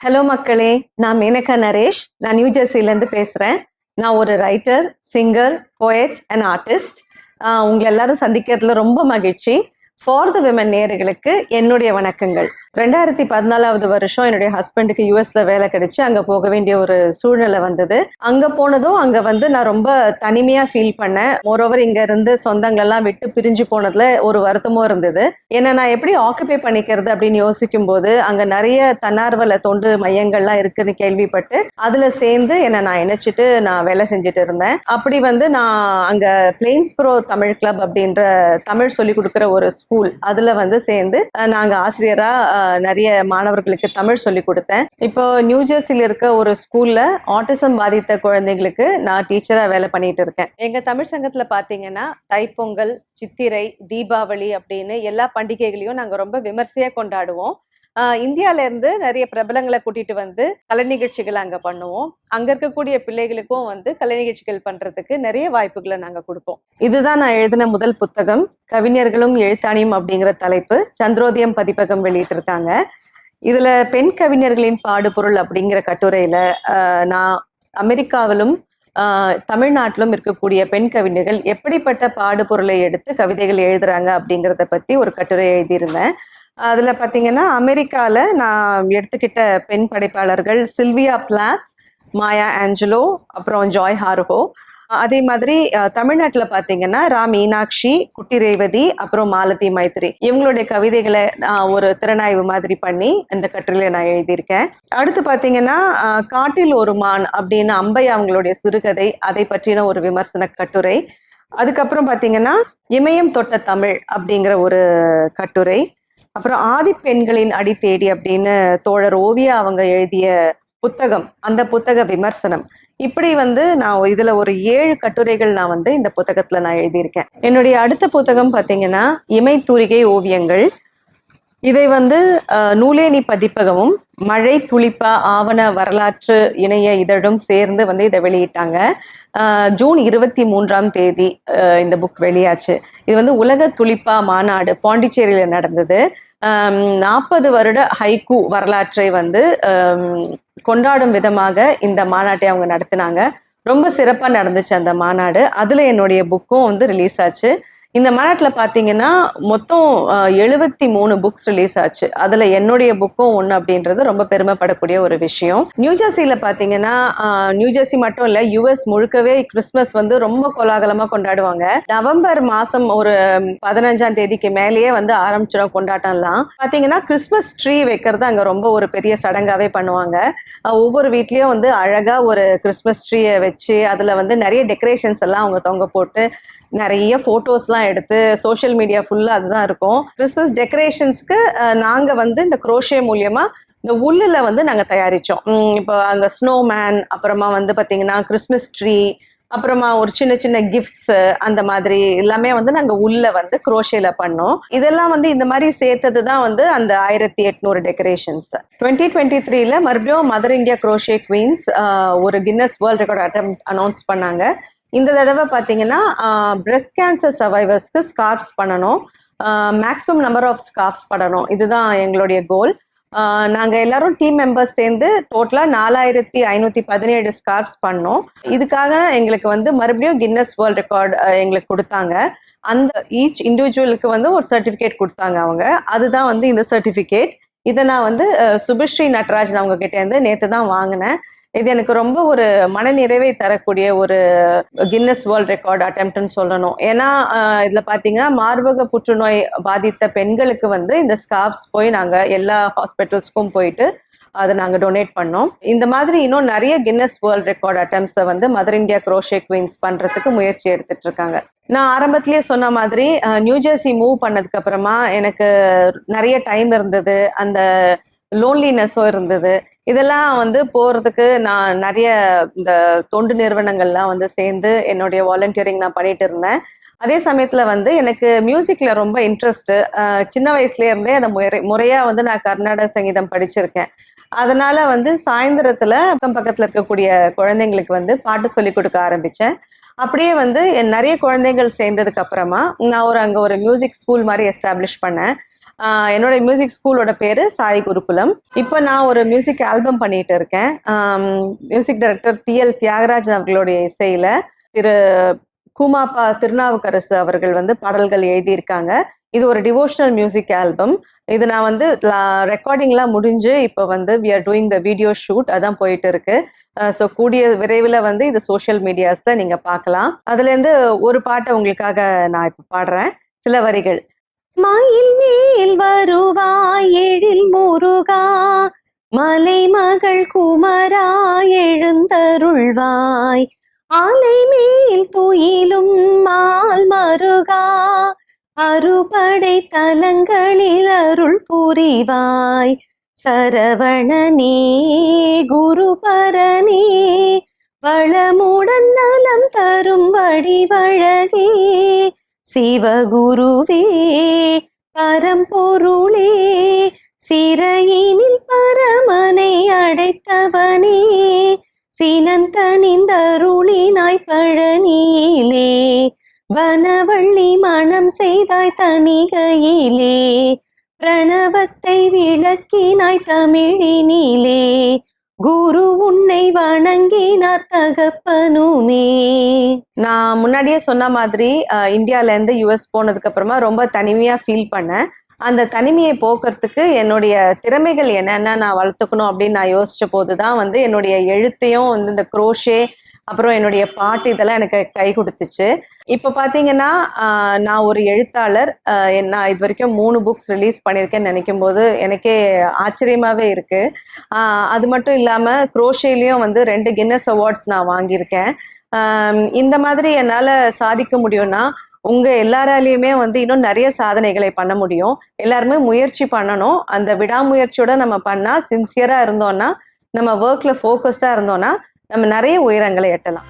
Hello மக்களே, நான் மேனகா நரேஷ். நான் நியூ ஜெர்சிலேருந்து பேசுகிறேன். நான் ஒரு writer, singer, poet and artist. உங்களை எல்லாரும் சந்திக்கிறதுல ரொம்ப மகிழ்ச்சி. ஃபார் த விமன் நேயர்களுக்கு என்னுடைய வணக்கங்கள். 2014 வருஷம் என்னுடைய ஹஸ்பண்டுக்கு யூஎஸ்ல வேலை கிடைச்சு அங்கே போக வேண்டிய ஒரு சூழ்நிலை வந்தது. அங்கே போனதும் அங்கே நான் ரொம்ப தனிமையாக ஃபீல் பண்ணேன். மோரோவர் இங்கே இருந்து சொந்தங்களெல்லாம் விட்டு பிரிஞ்சு போனதுல ஒரு வருத்தமும் இருந்தது. ஏன்னா நான் எப்படி ஆக்குபை பண்ணிக்கிறது அப்படின்னு யோசிக்கும் போது அங்கே நிறைய தன்னார்வல தொண்டு மையங்கள்லாம் இருக்குன்னு கேள்விப்பட்டு அதில் சேர்ந்து என்னை நான் இணைச்சிட்டு நான் வேலை செஞ்சுட்டு இருந்தேன். அப்படி நான் அங்கே பிளெயின்ஸ் ப்ரோ தமிழ் கிளப் அப்படின்ற தமிழ் சொல்லி கொடுக்குற ஒரு ஸ்கூல் அதில் சேர்ந்து நாங்கள் ஆசிரியராக நிறைய மாணவர்களுக்கு தமிழ் சொல்லி கொடுத்தேன். இப்போ நியூ ஜெர்சியில் இருக்க ஒரு ஸ்கூல்ல ஆட்டிசம் பாதித்த குழந்தைங்களுக்கு நான் டீச்சரா வேலை பண்ணிட்டு இருக்கேன். எங்க தமிழ் சங்கத்துல பாத்தீங்கன்னா தைப்பொங்கல், சித்திரை, தீபாவளி அப்படின்னு எல்லா பண்டிகைகளையும் நாங்க ரொம்ப விமர்சையா கொண்டாடுவோம். இந்தியால இருந்து நிறைய பிரபலங்களை கூட்டிட்டு வந்து கலை நிகழ்ச்சிகள் அங்க பண்ணுவோம். அங்க இருக்கக்கூடிய பிள்ளைகளுக்கும் கலை நிகழ்ச்சிகள் பண்றதுக்கு நிறைய வாய்ப்புகளை நாங்க கொடுப்போம். இதுதான் நான் எழுதின முதல் புத்தகம், கவிஞர்களும் எழுத்தாணியும் அப்படிங்கிற தலைப்பு. சந்திரோதயம் பதிப்பகம் வெளியிட்டு இருக்காங்க. இதுல பெண் கவிஞர்களின் பாடுபொருள் அப்படிங்கிற கட்டுரையில நான் அமெரிக்காவிலும் தமிழ்நாட்டிலும் இருக்கக்கூடிய பெண் கவிஞர்கள் எப்படிப்பட்ட பாடுபொருளை எடுத்து கவிதைகள் எழுதுறாங்க அப்படிங்கிறத பத்தி ஒரு கட்டுரை எழுதியிருந்தேன். அதுல பாத்தீங்கன்னா அமெரிக்கால நான் எடுத்துக்கிட்ட பெண் படைப்பாளர்கள் சில்வியா பிளாத், மாயா ஆஞ்சலோ, அப்புறம் ஜாய் ஹார்ஹோ. அதே மாதிரி தமிழ்நாட்டுல பாத்தீங்கன்னா ரா மீனாட்சி, குட்டி ரேவதி, அப்புறம் மாலதி மைத்ரி, இவங்களுடைய கவிதைகளை ஒரு திறனாய்வு மாதிரி பண்ணி இந்த கட்டுரையில நான் எழுதியிருக்கேன். அடுத்து பாத்தீங்கன்னா காட்டில் ஒரு மான் அப்படின்னு அம்பை அவங்களுடைய சிறுகதை, அதை பற்றின ஒரு விமர்சன கட்டுரை. அதுக்கப்புறம் பாத்தீங்கன்னா இமயம் தொட்ட தமிழ் அப்படிங்கிற ஒரு கட்டுரை. அப்புறம் ஆதி பெண்களின் அடி தேடி அப்படின்னு தோழர் ஓவியா அவங்க எழுதிய புத்தகம், அந்த புத்தக விமர்சனம். இப்படி நான் இதுல ஒரு 7 கட்டுரைகள் நான் இந்த புத்தகத்துல நான் எழுதியிருக்கேன். என்னுடைய அடுத்த புத்தகம் பாத்தீங்கன்னா இமை தூரிகை ஓவியங்கள். இதை நூலேணி பதிப்பகமும் மழை துளிப்பா ஆவண வரலாற்று இணைய இதழும் சேர்ந்து இதை வெளியிட்டாங்க. ஜூன் 23 இந்த புக் வெளியாச்சு. இது உலக துளிப்பா மாநாடு பாண்டிச்சேரியில நடந்தது. 40 வருட ஹைக்கூ வரலாற்றை கொண்டாடும் விதமாக இந்த மாநாட்டை அவங்க நடத்தினாங்க. ரொம்ப சிறப்பா நடந்துச்சு அந்த மாநாடு. அதுல என்னுடைய புக்கும் ரிலீஸ் ஆச்சு. இந்த மாநாட்டில் பார்த்தீங்கன்னா மொத்தம் 73 புக்ஸ் ரிலீஸ் ஆச்சு. அதில் என்னுடைய புக்கும் ஒன்று அப்படின்றது ரொம்ப பெருமைப்படக்கூடிய ஒரு விஷயம். நியூ ஜெர்சியில் பார்த்தீங்கன்னா நியூ ஜெர்சி மட்டும் இல்லை, யூஎஸ் முழுக்கவே கிறிஸ்மஸ் ரொம்ப கோலாகலமாக கொண்டாடுவாங்க. நவம்பர் மாதம் ஒரு 15ஆம் தேதிக்கு மேலேயே ஆரம்பிச்சிடும் கொண்டாட்டம்லாம். பார்த்தீங்கன்னா கிறிஸ்மஸ் ட்ரீ வைக்கிறது அங்கே ரொம்ப ஒரு பெரிய சடங்காகவே பண்ணுவாங்க. ஒவ்வொரு வீட்லேயும் அழகாக ஒரு கிறிஸ்மஸ் ட்ரீயை வச்சு அதில் நிறைய டெக்கரேஷன்ஸ் எல்லாம் அவங்க தொங்க போட்டு நிறைய போட்டோஸ்லாம் எடுத்து சோஷியல் மீடியா ஃபுல்லாக அதுதான் இருக்கும். கிறிஸ்மஸ் டெக்கரேஷன்ஸ்க்கு நாங்கள் இந்த குரோஷே மூலியமா இந்த உள்ளில் நாங்கள் தயாரித்தோம். இப்போ அங்கே ஸ்னோமேன், அப்புறமா பார்த்தீங்கன்னா கிறிஸ்மஸ் ட்ரீ, அப்புறமா ஒரு சின்ன சின்ன கிஃப்ட்ஸ், அந்த மாதிரி எல்லாமே நாங்கள் உள்ள குரோஷேல பண்ணோம். இதெல்லாம் இந்த மாதிரி சேர்த்தது தான் அந்த 1800 டெக்கரேஷன்ஸ். 2023 மறுபடியும் மதர் இந்தியா குரோஷே குவீன்ஸ் ஒரு Guinness world record attempt announce பண்ணாங்க. இந்த தடவை பார்த்தீங்கன்னா பிரெஸ்ட் கேன்சர் சர்வைவர்ஸ்க்கு ஸ்கார்ஃப்ஸ் பண்ணணும், மேக்ஸிமம் நம்பர் ஆஃப் ஸ்கார்ஃப்ஸ் பண்ணணும். இதுதான் எங்களுடைய கோல். நாங்கள் எல்லாரும் டீம் மெம்பர்ஸ் சேர்ந்து டோட்டலாக 4517 ஸ்கார்ஃப்ஸ் பண்ணோம். இதுக்காக எங்களுக்கு மறுபடியும் கின்னஸ் வேர்ல்ட் ரெக்கார்ட் எங்களுக்கு கொடுத்தாங்க. அந்த ஈச் இண்டிவிஜுவலுக்கு ஒரு சர்டிஃபிகேட் கொடுத்தாங்க அவங்க. அதுதான் இந்த சர்டிஃபிகேட். இதை நான் சுபஸ்ரீ நட்ராஜன் அவங்க கிட்டேருந்து நேற்று தான் வாங்கினேன். இது எனக்கு ரொம்ப ஒரு மனநிறைவை தரக்கூடிய ஒரு கின்னஸ் வேர்ல்ட் ரெக்கார்ட் அட்டெம்ப்ட்னு சொல்லணும். ஏன்னா இதுல பாத்தீங்கன்னா மார்பக புற்றுநோய் பாதித்த பெண்களுக்கு இந்த ஸ்கார்ஃப்ஸ் போய் நாங்க எல்லா ஹாஸ்பிட்டல்ஸ்க்கும் போயிட்டு அதை நாங்க டொனேட் பண்ணோம். இந்த மாதிரி இன்னும் நிறைய கின்னஸ் வேர்ல்ட் ரெக்கார்ட் அட்டெம்ப்ட்ஸை மதர் இந்தியா குரோஷே குவீன்ஸ் பண்றதுக்கு முயற்சி எடுத்துட்டு இருக்காங்க. நான் ஆரம்பத்திலேயே சொன்ன மாதிரி நியூ ஜெர்சி மூவ் பண்ணதுக்கு அப்புறமா எனக்கு நிறைய டைம் இருந்தது, அந்த லோன்லினஸும் இருந்தது. இதெல்லாம் போறதுக்கு நான் நிறைய இந்த தொண்டு நிறுவனங்கள்லாம் சேர்ந்து என்னுடைய வாலண்டியரிங் நான் பண்ணிட்டு இருந்தேன். அதே சமயத்துல எனக்கு மியூசிக்ல ரொம்ப இன்ட்ரெஸ்ட். சின்ன வயசுல இருந்தே அந்த முறையா நான் கர்நாடக சங்கீதம் படிச்சிருக்கேன். அதனால சாயந்தரத்துல பக்கத்துல இருக்கக்கூடிய குழந்தைங்களுக்கு பாட்டு சொல்லி கொடுக்க ஆரம்பிச்சேன். அப்படியே நிறைய குழந்தைகள் சேர்ந்ததுக்கு அப்புறமா நான் அங்க ஒரு மியூசிக் ஸ்கூல் மாதிரி எஸ்டாப்ளிஷ் பண்ணேன். என்னோட மியூசிக் ஸ்கூலோட பேரு சாய் குருகுலம். இப்போ நான் ஒரு மியூசிக் ஆல்பம் பண்ணிட்டு இருக்கேன். மியூசிக் டைரக்டர் TL தியாகராஜன் அவர்களுடைய இசையில திரு கூமாப்பா திருநாவுக்கரசு அவர்கள் வந்து பாடல்கள் எழுதியிருக்காங்க. இது ஒரு டிவோஷனல் மியூசிக் ஆல்பம். இது நான் வந்து ரெக்கார்டிங்லாம் முடிஞ்சு இப்போ வந்து we are doing the video shoot அதான் போயிட்டு இருக்கு. ஸோ கூடிய விரைவில் வந்து இது சோஷியல் மீடியாஸ்ல நீங்க பார்க்கலாம். அதுலேருந்து ஒரு பாட்டை உங்களுக்காக நான் இப்போ பாடுறேன். சில வரிகள். மயில் மேல் வருவாய் எழில் முருகா, மலைமகள் குமரா எழுந்தருள்வாய், ஆலை மேல் துயிலும் மால் மருகா, அறுபடை தலங்களில் அருள் புரிவாய், சரவணனே குருபரனே, வளமுடன் நலம் தரும் வடிவழகே, சிவகுருவே பரம்பொருளே, சிறையினில் பரமனை அடைத்தவனே, சினந்தணிந்தருளினாய் பழனியிலே, வனவள்ளி மனம் செய்தாய் தனிகையிலே, பிரணவத்தை விளக்கினாய் தமிழினிலே, குரு உன்னை வணங்கினார் தகப்பனுமே. நான் முன்னாடியே சொன்ன மாதிரி இந்தியால இருந்து US போனதுக்கு அப்புறமா ரொம்ப தனிமையா ஃபீல் பண்ணேன். அந்த தனிமையை போக்குறதுக்கு என்னுடைய திறமைகள் என்னென்ன நான் வளர்த்துக்கணும் அப்படின்னு நான் யோசிச்ச போதுதான் வந்து என்னுடைய எழுத்தையும் வந்து இந்த குரோஷே அப்புறம் என்னுடைய பாட்டு இதெல்லாம் எனக்கு கை கொடுத்துச்சு. இப்போ பார்த்தீங்கன்னா நான் ஒரு எழுத்தாளர். நான் இது வரைக்கும் 3 புக்ஸ் ரிலீஸ் பண்ணியிருக்கேன்னு நினைக்கும் போது எனக்கே ஆச்சரியமாகவே இருக்கு. அது மட்டும் இல்லாமல் குரோஷேலையும் வந்து 2 கின்னஸ் அவார்ட்ஸ் நான் வாங்கியிருக்கேன். இந்த மாதிரி என்னால் சாதிக்க முடியும்னா உங்கள் எல்லாராலையுமே வந்து இன்னும் நிறைய சாதனைகளை பண்ண முடியும். எல்லாருமே முயற்சி பண்ணணும். அந்த விடாமுயற்சியோட நம்ம பண்ணால், சின்சியராக இருந்தோம்னா, நம்ம ஒர்க்கில் ஃபோக்கஸ்டாக இருந்தோம்னா நம்ம நிறைய உயரங்களை எட்டலாம்.